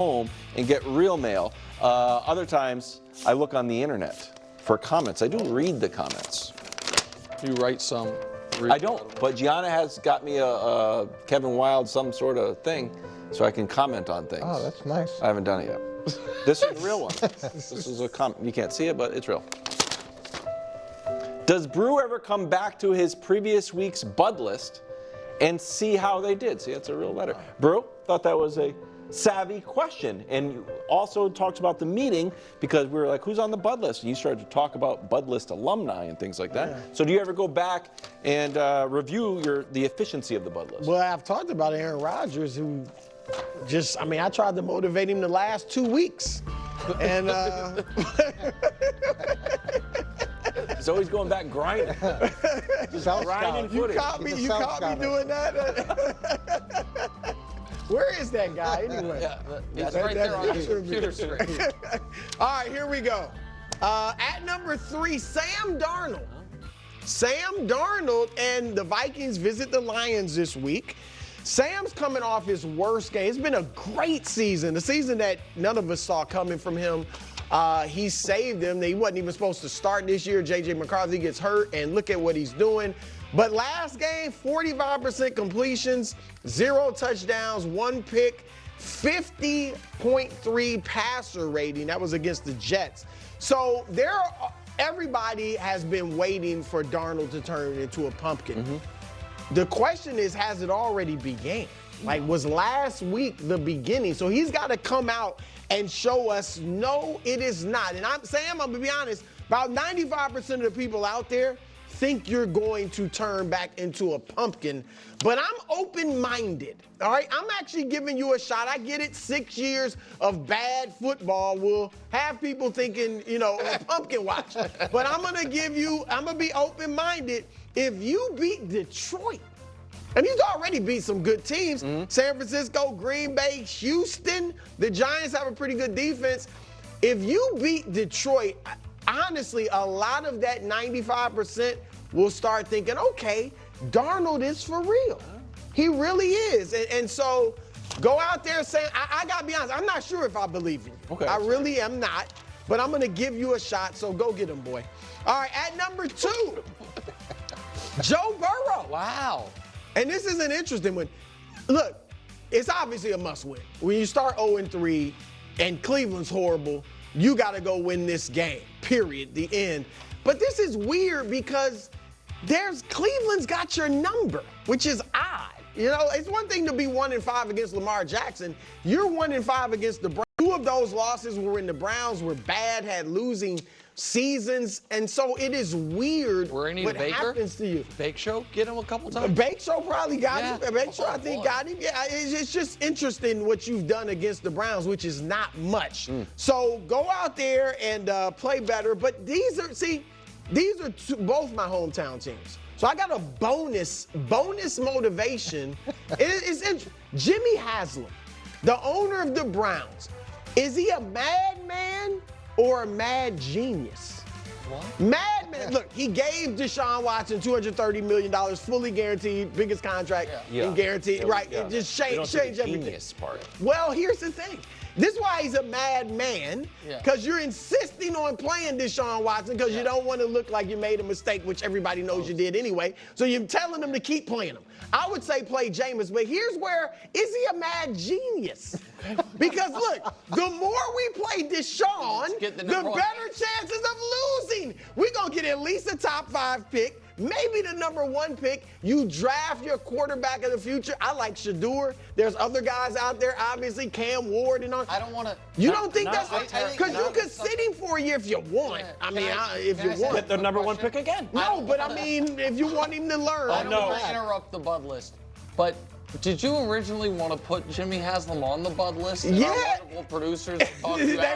home and get real mail. Other times, I look on the internet for comments. I do read the comments. You write some. I don't, but Gianna has got me a Kevin Wild some sort of thing so I can comment on things. Oh, that's nice. I haven't done it yet. This is a real one. This is a comment. You can't see it, but it's real. Does Brew ever come back to his previous week's Bud list and see how they did? See, that's a real letter. Brew, thought that was a savvy question, and also talks about the meeting because we were like, who's on the Bud list? And you started to talk about Bud list alumni and things like that. Yeah. So do you ever go back and review the efficiency of the Bud list? Well, I've talked about Aaron Rodgers, who just, I tried to motivate him the last 2 weeks. And he's always going back grinding. Just grinding footage. You caught me doing that? Where is that guy anyway? It's right there on the computer screen. All right, here we go. At number 3, Sam Darnold. Sam Darnold and the Vikings visit the Lions this week. Sam's coming off his worst game. It's been a great season, the season that none of us saw coming from him. He saved them. He wasn't even supposed to start this year. J.J. McCarthy gets hurt, and look at what he's doing. But last game, 45% completions, 0 touchdowns, 1 pick, 50.3 passer rating. That was against the Jets. So everybody has been waiting for Darnold to turn into a pumpkin. Mm-hmm. The question is, has it already began? Like, was last week the beginning? So he's got to come out and show us, no, it is not. And I'm going to be honest, about 95% of the people out there think you're going to turn back into a pumpkin, but I'm open-minded, all right? I'm actually giving you a shot. I get it, 6 years of bad football will have people thinking, a pumpkin watch. But I'm going to be open-minded. If you beat Detroit, and he's already beat some good teams, San Francisco, Green Bay, Houston, the Giants have a pretty good defense. If you beat Detroit, honestly, a lot of that 95% will start thinking, okay, Darnold is for real. He really is. And so go out there saying, I got to be honest, I'm not sure if I believe in you. Okay. I really am not, but I'm going to give you a shot, so go get him, boy. All right, at number 2, Joe Burrow. Wow. And this is an interesting one. Look, it's obviously a must-win. When you start 0-3 and Cleveland's horrible, you got to go win this game, period, the end. But this is weird because Cleveland's got your number, which is odd. It's one thing to be 1-5 against Lamar Jackson. You're 1-5 against the Browns. 2 of those losses were when the Browns were bad, had losing seasons, and so it is weird what happens to you. Bake Show, get him a couple times. Bake Show probably got him. Bake Show, I think, got him. Yeah, it's just interesting what you've done against the Browns, which is not much. So go out there and play better. But these are both my hometown teams. So I got a bonus motivation. It's interesting. Jimmy Haslam, the owner of the Browns, is he a madman or a mad genius? What? Madman. Look, he gave Deshaun Watson $230 million, fully guaranteed, biggest contract and guaranteed. Right. It just changed everything. Genius part. Well, here's the thing. This is why he's a madman, because you're insisting on playing Deshaun Watson because you don't want to look like you made a mistake, which everybody knows you did anyway. So you're telling them to keep playing him. I would say play Jameis, but here's where, is he a mad genius? Because look, the more we play Deshaun, the better chances of losing. We're going to get at least a top 5 pick. Maybe the number 1 pick. You draft your quarterback of the future. I like Shador. There's other guys out there, obviously, Cam Ward and all. I don't want to. You don't think that's because you could sit him for a year if you want. If you want. Get the number 1 pick again. No, but if you want him to learn. I don't want to interrupt the Bud list, but did you originally want to put Jimmy Haslam on the Bud list? Yeah. Our wonderful producers they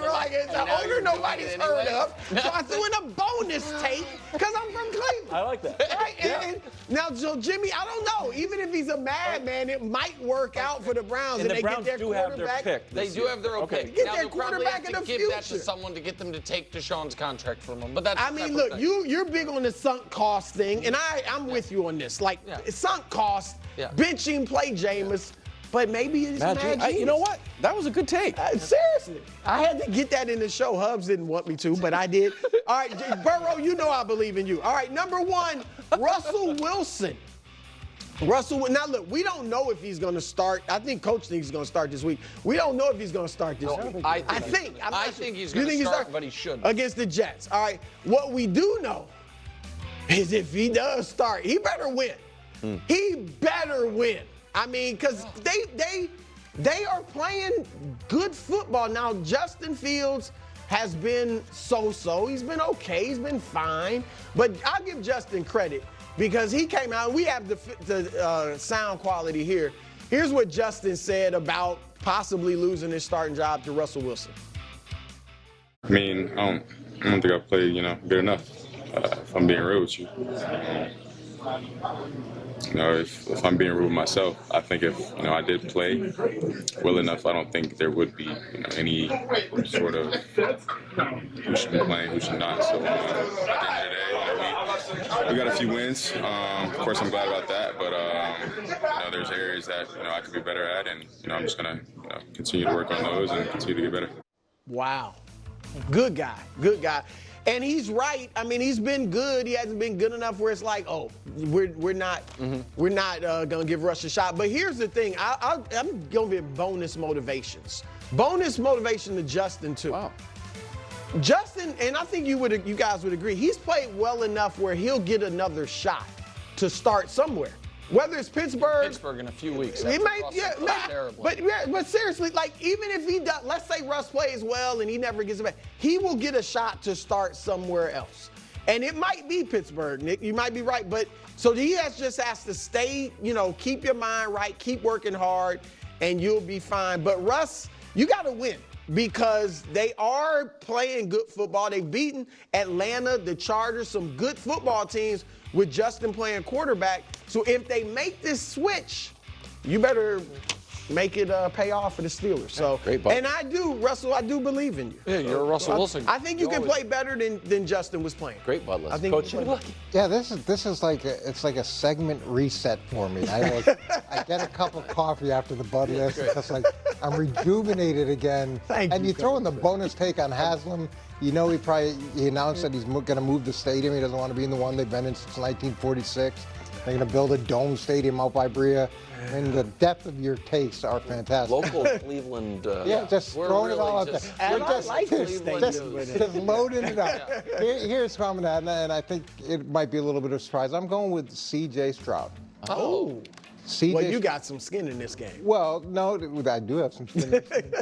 were like, it's an owner nobody's heard of. So I threw in a bonus take because I'm from Cleveland. I like that. Right? And now, so Jimmy, I don't know. Even if he's a madman, it might work out for the Browns. And the they Browns get their do have quarterback. their pick. They do have their own pick. Get now their they'll probably quarterback have in to the give that to future. someone to get them to take Deshaun's contract from him. But that's look, thing. you're big on the sunk cost thing, and I'm with you on this. Like, sunk cost, bench him, play Jameis. but maybe it's mad genius. You know what? That was a good take. Seriously, I had to get that in the show. Hubs didn't want me to, but I did. All right, Burrow, you know I believe in you. All right, number 1, Russell Wilson. Now look, we don't know if he's going to start. I think Coach thinks he's going to start this week. We don't know if he's going to start this week. I think he's going to start, but he shouldn't. Against the Jets. All right, what we do know is if he does start, he better win. He better win. I mean, because they are playing good football. Now, Justin Fields has been so-so. He's been okay. He's been fine. But I'll give Justin credit because he came out. We have the sound quality here. Here's what Justin said about possibly losing his starting job to Russell Wilson. I mean, I don't think I played, good enough. If I'm being real with you. If I'm being real with myself, I think if I did play well enough, I don't think there would be any sort of who should be playing, who should not. So at the end of the day, we got a few wins. Of course, I'm glad about that, but there's areas that I could be better at, and I'm just gonna continue to work on those and continue to get better. Wow, good guy, good guy. And he's right. I mean, he's been good. He hasn't been good enough where it's like, oh, we're not gonna give Russ a shot. But here's the thing: I'm gonna give bonus motivations. Bonus motivation to Justin too. Wow. Justin, and I think you guys would agree, he's played well enough where he'll get another shot to start somewhere. Whether it's Pittsburgh in a few weeks. He might, but seriously, like even if he does, let's say Russ plays well and he never gets it back, he will get a shot to start somewhere else. And it might be Pittsburgh, Nick. You might be right, but so he just has to stay, keep your mind right, keep working hard, and you'll be fine. But Russ, you got to win because they are playing good football. They've beaten Atlanta, the Chargers, some good football teams with Justin playing quarterback. So if they make this switch, you better make it pay off for the Steelers. So, and Russell, I do believe in you. Yeah, you're a Russell Wilson. I think you can play better than Justin was playing. Great Bud list. I think Coach, yeah, this is like a segment reset for me. I get a cup of coffee after the Bud list. It's like I'm rejuvenated again. Thank you throw in the bonus take on Haslam. He announced that he's going to move the stadium. He doesn't want to be in the one they've been in since 1946. They're going to build a dome stadium out by Bria. And the depth of your tastes are fantastic. Local Cleveland. Just throwing it all out there. And I like this just loading it up. Here's coming at, and I think it might be a little bit of a surprise. I'm going with C.J. Stroud. Oh. CJ, well, you got some skin in this game. Well, no, I do have some skin in this game.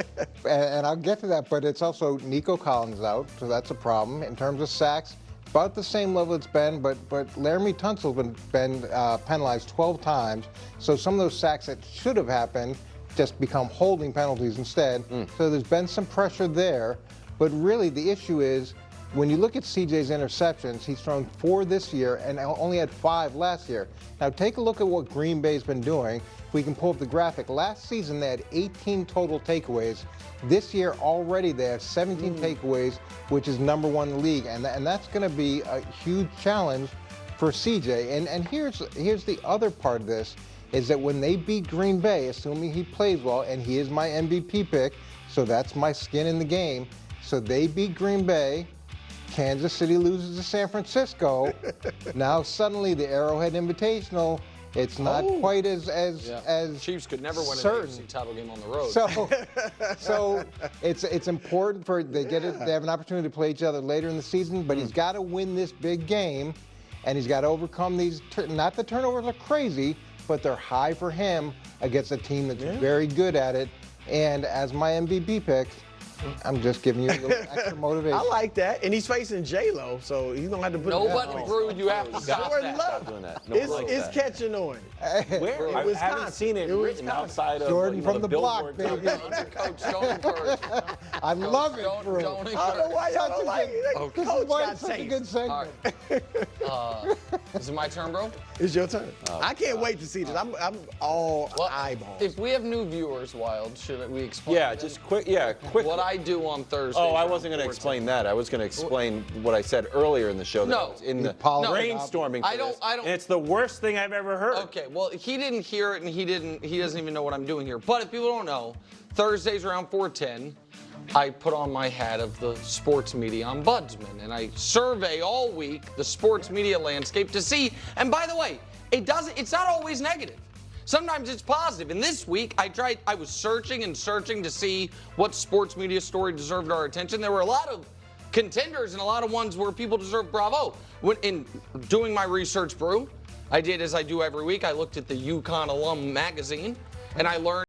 And I'll get to that, but it's also Nico Collins out, so that's a problem. In terms of sacks, about the same level it's been, but Laramie Tunsil's been penalized 12 times, so some of those sacks that should have happened just become holding penalties instead. So there's been some pressure there, but really the issue is when you look at CJ's interceptions, he's thrown 4 this year and only had 5 last year. Now take a look at what Green Bay's been doing. If we can pull up the graphic, last season they had 18 total takeaways. This year already they have 17 takeaways, which is number 1 in the league, and that's going to be a huge challenge for CJ. And here's the other part of this, is that when they beat Green Bay, assuming he plays well, and he is my MVP pick, so that's my skin in the game, so they beat Green Bay, Kansas City loses to San Francisco. Now suddenly the Arrowhead Invitational, it's not quite as Chiefs could never win certain. an AFC title game on the road. So it's important they have an opportunity to play each other later in the season, but he's got to win this big game, and he's got to overcome these. Not the turnovers are crazy, but they're high for him against a team that's very good at it. And as my MVP pick, I'm just giving you a little extra motivation. I like that. And he's facing J-Lo, so he's going to have to put Nobody, Brew, you have to stop that. Stop doing that. It's catching on. Where? I haven't seen it written outside of Jordan from the block, billboard. baby. Coach, don't encourage. I love it, Don't Brew. encourage. I don't know why y'all don't like it. This is why it's such a good segment. Is it my turn, bro? It's your turn. I can't wait to see this. I'm all eyeballs. If we have new viewers, Wild, should we explain? Yeah, just quick. Yeah, quick. What I I do on Thursday. Oh, I wasn't going to explain that. I was going to explain what I said earlier in the show. That No. I was in the Apologize. brainstorming. For I don't- this, I don't- And it's the worst thing I've ever heard. Okay, well, he didn't hear it, and he doesn't even know what I'm doing here. But if people don't know, Thursdays around 4:10, I put on my hat of the sports media ombudsman, and I survey all week the sports media landscape to see. And by the way, it's not always negative. Sometimes it's positive. And this week, I was searching and searching to see what sports media story deserved our attention. There were a lot of contenders and a lot of ones where people deserve bravo. In doing my research, Brew, I did as I do every week. I looked at the UConn Alum magazine, and I learned